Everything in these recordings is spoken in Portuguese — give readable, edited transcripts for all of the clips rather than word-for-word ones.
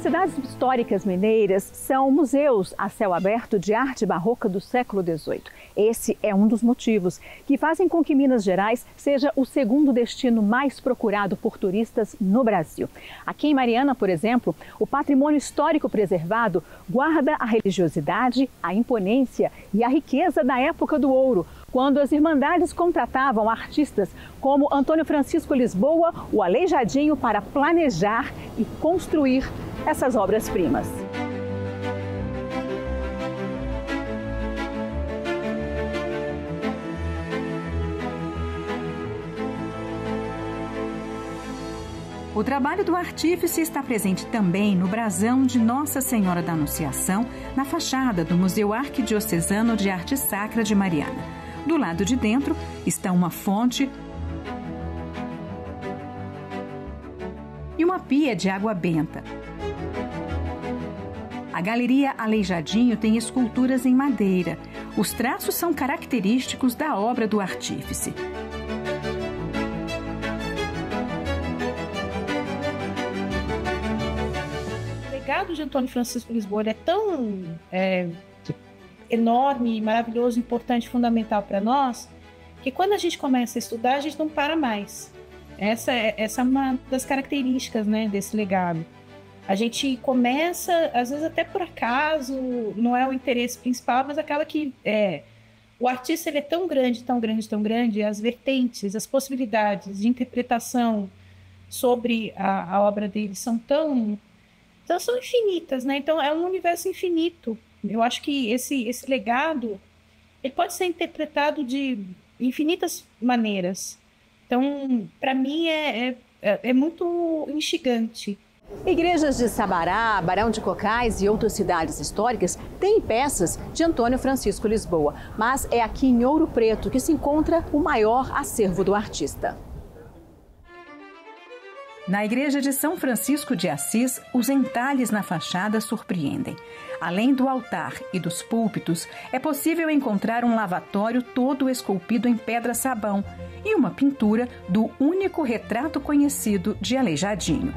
cidades históricas mineiras são museus a céu aberto de arte barroca do século XVIII. Esse é um dos motivos que fazem com que Minas Gerais seja o segundo destino mais procurado por turistas no Brasil. Aqui em Mariana, por exemplo, o patrimônio histórico preservado guarda a religiosidade, a imponência e a riqueza da época do ouro, quando as Irmandades contratavam artistas como Antônio Francisco Lisboa, o Aleijadinho, para planejar e construir essas obras-primas. O trabalho do artífice está presente também no brasão de Nossa Senhora da Anunciação, na fachada do Museu Arquidiocesano de Arte Sacra de Mariana. Do lado de dentro está uma fonte e uma pia de água benta. A Galeria Aleijadinho tem esculturas em madeira. Os traços são característicos da obra do artífice. O legado de Antônio Francisco Lisboa é tão enorme, maravilhoso, importante, fundamental para nós, que quando a gente começa a estudar, a gente não para mais. Essa é uma das características, né, desse legado. A gente começa, às vezes até por acaso, não é o interesse principal, mas acaba que o artista ele é tão grande, tão grande, tão grande, as vertentes, as possibilidades de interpretação sobre a obra dele são são infinitas, né? Então é um universo infinito. Eu acho que esse legado ele pode ser interpretado de infinitas maneiras. Então, para mim, é muito instigante. Igrejas de Sabará, Barão de Cocais e outras cidades históricas têm peças de Antônio Francisco Lisboa, mas é aqui em Ouro Preto que se encontra o maior acervo do artista. Na igreja de São Francisco de Assis, os entalhes na fachada surpreendem. Além do altar e dos púlpitos, é possível encontrar um lavatório todo esculpido em pedra-sabão e uma pintura do único retrato conhecido de Aleijadinho.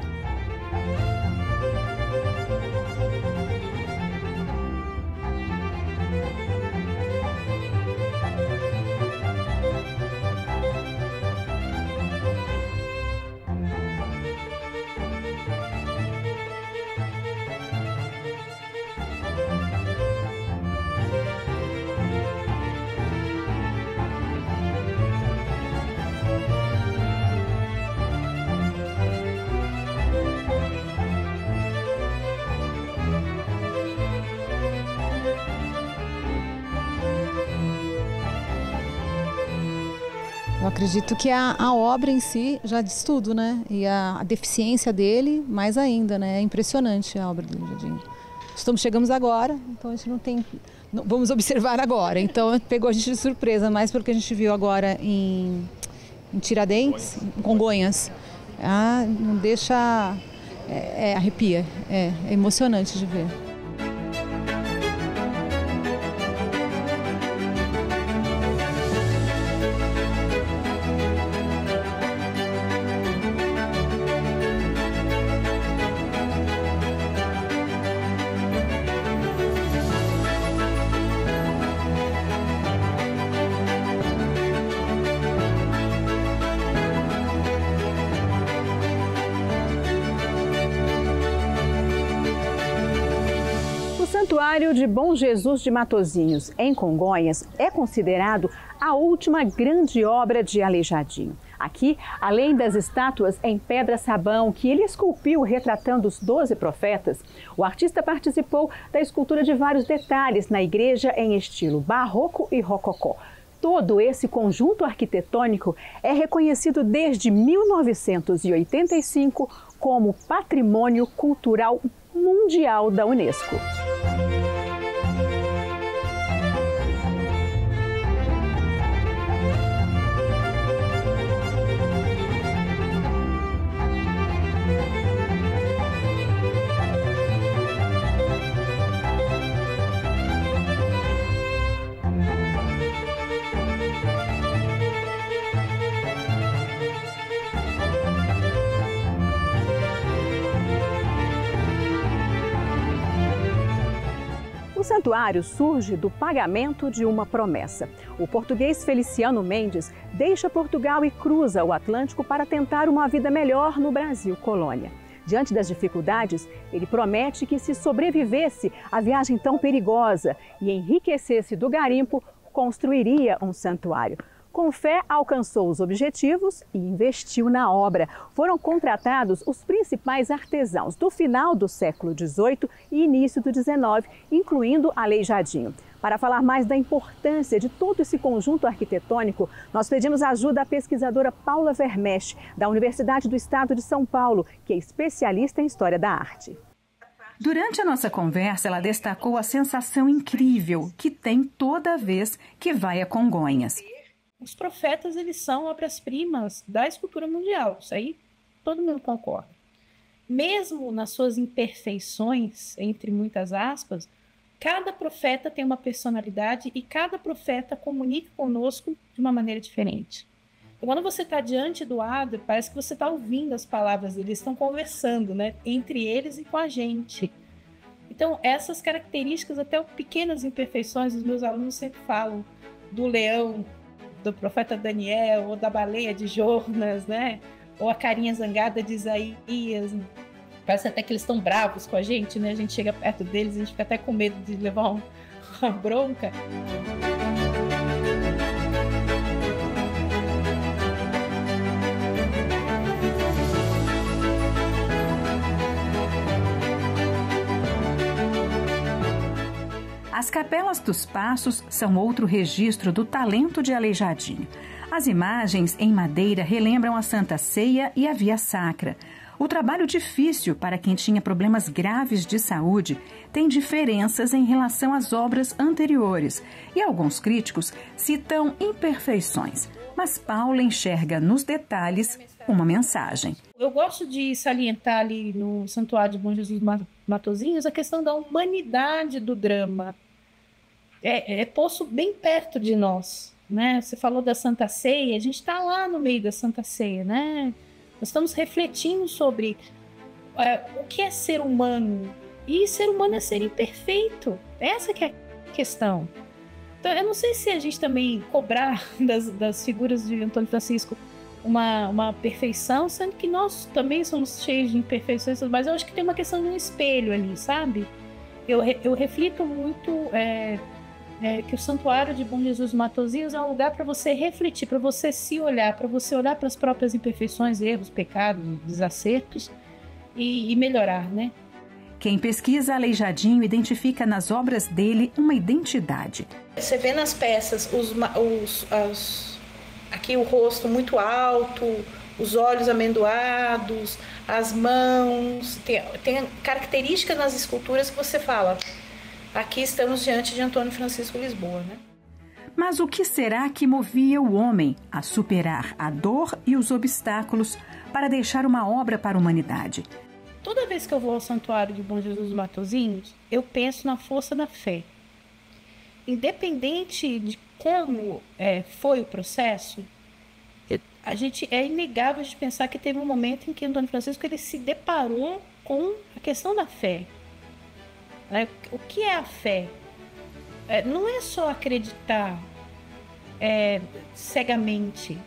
Eu acredito que a obra em si já diz tudo, né? E a deficiência dele, mais ainda, né? É impressionante a obra do Aleijadinho. Chegamos agora, então a gente não tem... vamos observar agora. Então pegou a gente de surpresa, mais porque a gente viu agora em Tiradentes, em Congonhas. Não deixa... arrepia, é emocionante de ver. O Santuário de Bom Jesus de Matozinhos, em Congonhas, é considerado a última grande obra de Aleijadinho. Aqui, além das estátuas em pedra-sabão que ele esculpiu retratando os 12 profetas, o artista participou da escultura de vários detalhes na igreja em estilo barroco e rococó. Todo esse conjunto arquitetônico é reconhecido desde 1985 como Patrimônio Cultural Mundial da Unesco. santuário surge do pagamento de uma promessa. O português Feliciano Mendes deixa Portugal e cruza o Atlântico para tentar uma vida melhor no Brasil colônia. Diante das dificuldades, ele promete que, se sobrevivesse à viagem tão perigosa e enriquecesse do garimpo, construiria um santuário. Com fé, alcançou os objetivos e investiu na obra. Foram contratados os principais artesãos do final do século XVIII e início do XIX, incluindo Aleijadinho. Para falar mais da importância de todo esse conjunto arquitetônico, nós pedimos ajuda à pesquisadora Paula Vermesch, da Universidade do Estado de São Paulo, que é especialista em História da Arte. Durante a nossa conversa, ela destacou a sensação incrível que tem toda vez que vai a Congonhas. Os profetas, eles são obras-primas da escultura mundial. Isso aí todo mundo concorda. Mesmo nas suas imperfeições, entre muitas aspas, cada profeta tem uma personalidade e cada profeta comunica conosco de uma maneira diferente. Então, quando você está diante do Adler, parece que você está ouvindo as palavras deles, estão conversando, né, entre eles e com a gente. Então, essas características, até pequenas imperfeições, os meus alunos sempre falam do leão, do profeta Daniel, ou da baleia de Jonas, né? Ou a carinha zangada de Isaías. Parece até que eles estão bravos com a gente, né? A gente chega perto deles, a gente fica até com medo de levar uma bronca. As Capelas dos Passos são outro registro do talento de Aleijadinho. As imagens em madeira relembram a Santa Ceia e a Via Sacra. O trabalho difícil para quem tinha problemas graves de saúde tem diferenças em relação às obras anteriores e alguns críticos citam imperfeições, mas Paula enxerga nos detalhes uma mensagem. Eu gosto de salientar ali no Santuário de Bom Jesus Matozinhos a questão da humanidade do drama. É posto bem perto de nós, né? Você falou da Santa Ceia, a gente está lá no meio da Santa Ceia, né? Nós estamos refletindo sobre o que é ser humano. E ser humano é ser imperfeito. Essa que é a questão. Então, eu não sei se a gente também cobrar das figuras de Antônio Francisco uma perfeição, sendo que nós também somos cheios de imperfeições, mas eu acho que tem uma questão de um espelho ali, sabe? Eu reflito muito que o Santuário de Bom Jesus Matozinhos é um lugar para você refletir, para você se olhar, para você olhar para as próprias imperfeições, erros, pecados, desacertos e melhorar, né? Quem pesquisa Aleijadinho identifica nas obras dele uma identidade. Você vê nas peças aqui o rosto muito alto, os olhos amendoados, as mãos, tem características nas esculturas que você fala, aqui estamos diante de Antônio Francisco Lisboa, né? Mas o que será que movia o homem a superar a dor e os obstáculos para deixar uma obra para a humanidade? Toda vez que eu vou ao Santuário de Bom Jesus dos Matozinhos, eu penso na força da fé. Independente de como foi o processo, é inegável de pensar que teve um momento em que Antônio Francisco ele se deparou com a questão da fé. O que é a fé? Não é só acreditar cegamente.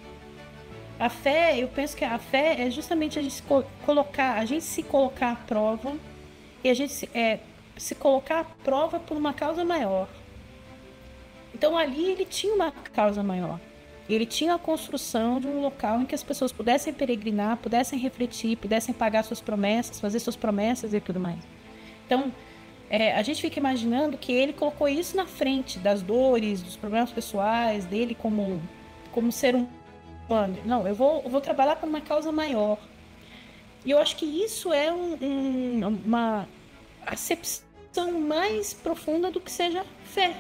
A fé, eu penso que a fé é justamente a gente se colocar à prova e a gente se colocar à prova por uma causa maior. Então ali ele tinha uma causa maior. Ele tinha a construção de um local em que as pessoas pudessem peregrinar, pudessem refletir, pudessem pagar suas promessas, fazer suas promessas e tudo mais. Então, a gente fica imaginando que ele colocou isso na frente das dores, dos problemas pessoais dele como ser humano. Não, eu vou trabalhar por uma causa maior. E eu acho que isso é uma acepção mais profunda do que seja fé.